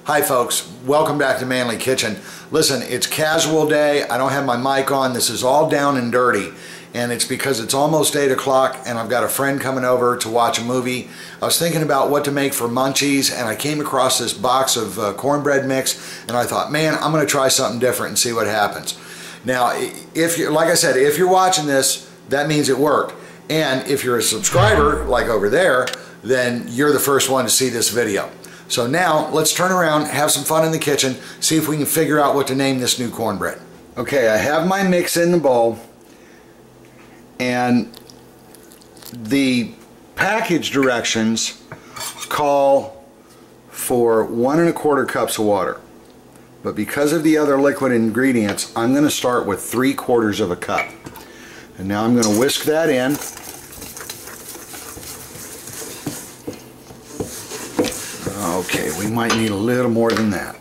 Hi folks, welcome back to Manly Kitchen. Listen, it's casual day. I don't have my mic on. This is all down and dirty. And it's because it's almost 8 o'clock and I've got a friend coming over to watch a movie. I was thinking about what to make for munchies and I came across this box of cornbread mix and I thought, man, I'm going to try something different and see what happens. Now, if you're, like I said, if you're watching this, that means it worked. And if you're a subscriber, like over there, then you're the first one to see this video. So now, let's turn around, have some fun in the kitchen, see if we can figure out what to name this new cornbread. Okay, I have my mix in the bowl, and the package directions call for 1 1/4 cups of water. But because of the other liquid ingredients, I'm going to start with 3/4 of a cup. And now I'm going to whisk that in. Okay, we might need a little more than that.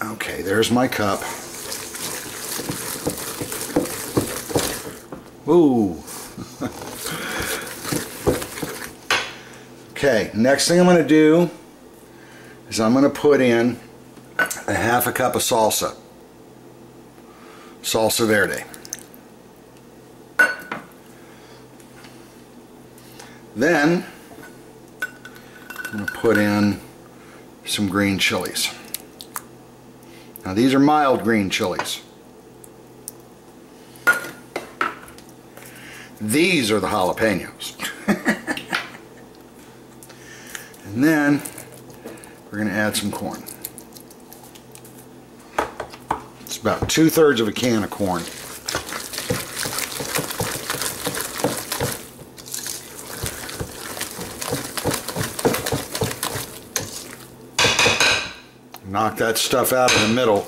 Okay, there's my cup. Ooh. Okay, next thing I'm going to do is I'm going to put in a 1/2 cup of salsa. Salsa verde. Then I'm going to put in some green chilies. Now these are mild green chilies. These are the jalapenos. And then we're going to add some corn. It's about 2/3 of a can of corn. Knock that stuff out in the middle.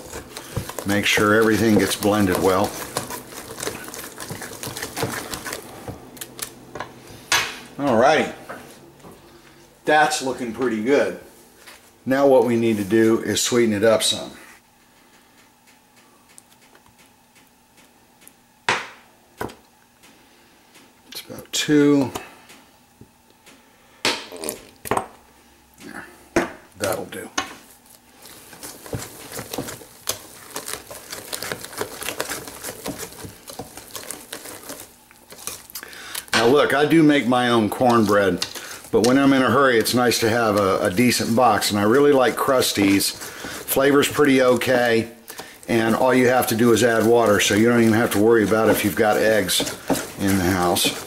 Make sure everything gets blended well. Alrighty. That's looking pretty good. Now what we need to do is sweeten it up some. It's about 2. There. That'll do. Now look, I do make my own cornbread, but when I'm in a hurry it's nice to have a decent box, and I really like Krusteaz. Flavor's pretty okay, and all you have to do is add water, so you don't even have to worry about if you've got eggs in the house.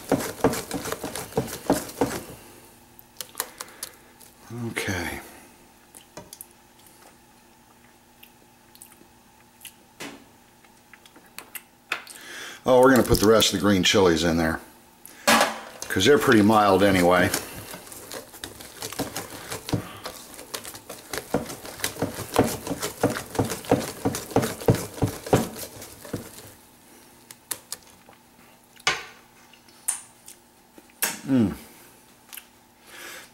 Okay. Oh, we're going to put the rest of the green chilies in there, because they're pretty mild anyway.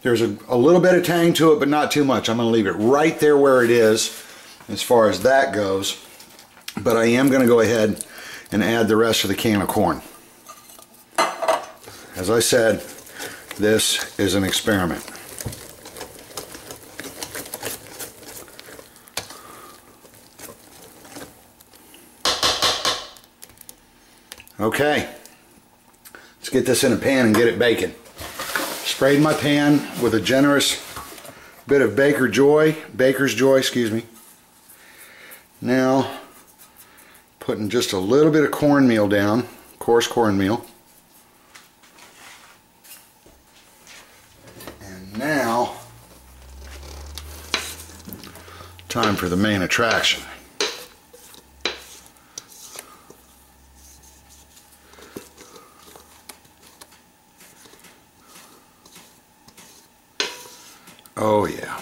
There's a little bit of tang to it, but not too much. I'm going to leave it right there where it is as far as that goes. But I am going to go ahead and add the rest of the can of corn. As I said, this is an experiment. Okay, let's get this in a pan and get it baking. Sprayed my pan with a generous bit of baker's joy, excuse me. Now, putting just a little bit of cornmeal down, coarse cornmeal. And now, time for the main attraction. Oh yeah.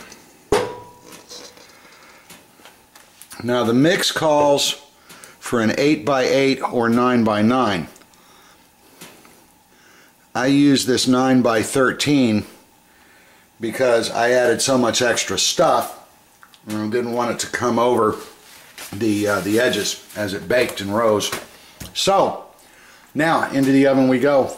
Now the mix calls for an 8x8 or 9x9. I use this 9x13 because I added so much extra stuff and I didn't want it to come over the edges as it baked and rose. So now into the oven we go.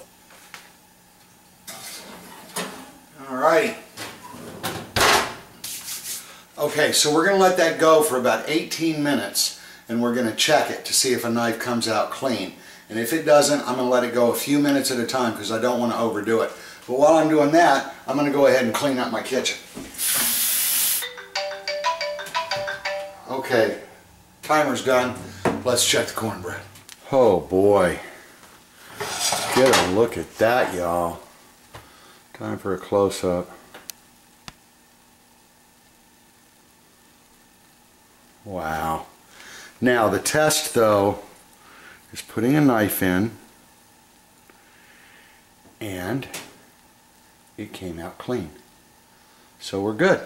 Okay, so we're going to let that go for about 18 minutes and we're going to check it to see if a knife comes out clean. And if it doesn't, I'm going to let it go a few minutes at a time because I don't want to overdo it. But while I'm doing that, I'm going to go ahead and clean up my kitchen. Okay, timer's done. Let's check the cornbread. Oh boy. Get a look at that, y'all. Time for a close-up. Wow. Now the test though is putting a knife in and it came out clean. So we're good.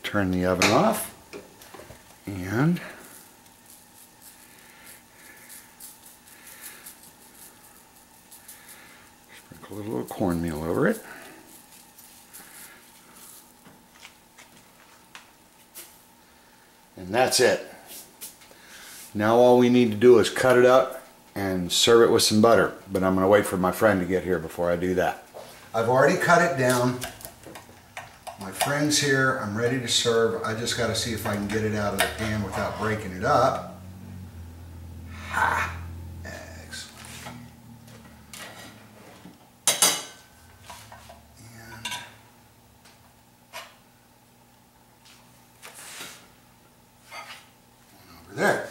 Turn the oven off and sprinkle a little cornmeal over it. And that's it. Now all we need to do is cut it up and serve it with some butter. But I'm going to wait for my friend to get here before I do that. I've already cut it down. My friend's here. I'm ready to serve. I just got to see if I can get it out of the pan without breaking it up. Ha! Excellent. And one over there.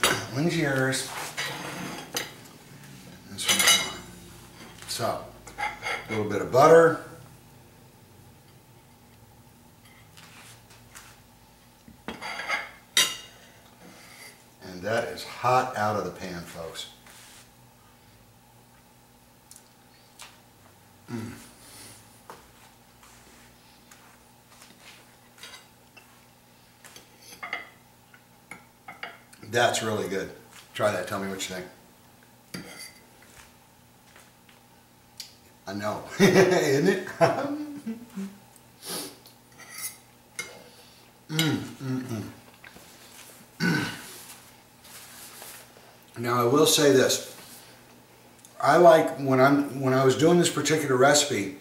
That one's yours. So, a little bit of butter. And that is hot out of the pan, folks. That's really good. Try that, tell me what you think. I know, isn't it? Now I will say this. I like when I was doing this particular recipe,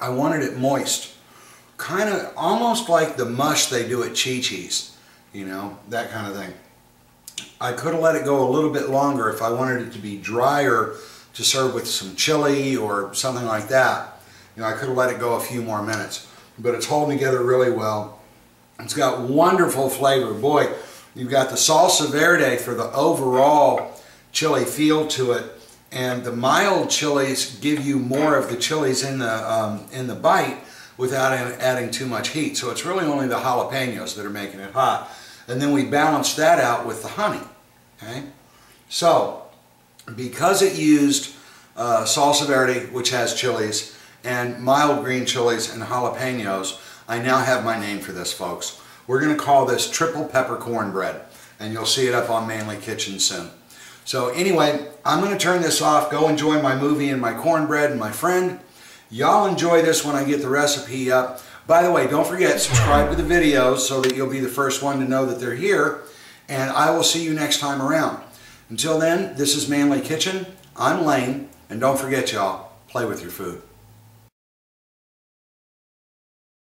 I wanted it moist, kind of almost like the mush they do at Chi-Chi's, you know, that kind of thing. I could have let it go a little bit longer if I wanted it to be drier to serve with some chili or something like that. You know, I could have let it go a few more minutes. But it's holding together really well. It's got wonderful flavor. Boy, you've got the salsa verde for the overall chili feel to it. And the mild chilies give you more of the chilies in the bite without adding too much heat. So it's really only the jalapenos that are making it hot. And then we balance that out with the honey. Okay? So, because it used salsa verde, which has chilies, and mild green chilies and jalapenos, I now have my name for this, folks. We're going to call this Triple Pepper Cornbread, and you'll see it up on Manly Kitchen soon. So anyway, I'm going to turn this off, go enjoy my movie and my cornbread and my friend. Y'all enjoy this when I get the recipe up. By the way, don't forget, subscribe to the videos so that you'll be the first one to know that they're here, and I will see you next time around. Until then, this is Manly Kitchen. I'm Lane, and don't forget, y'all, play with your food.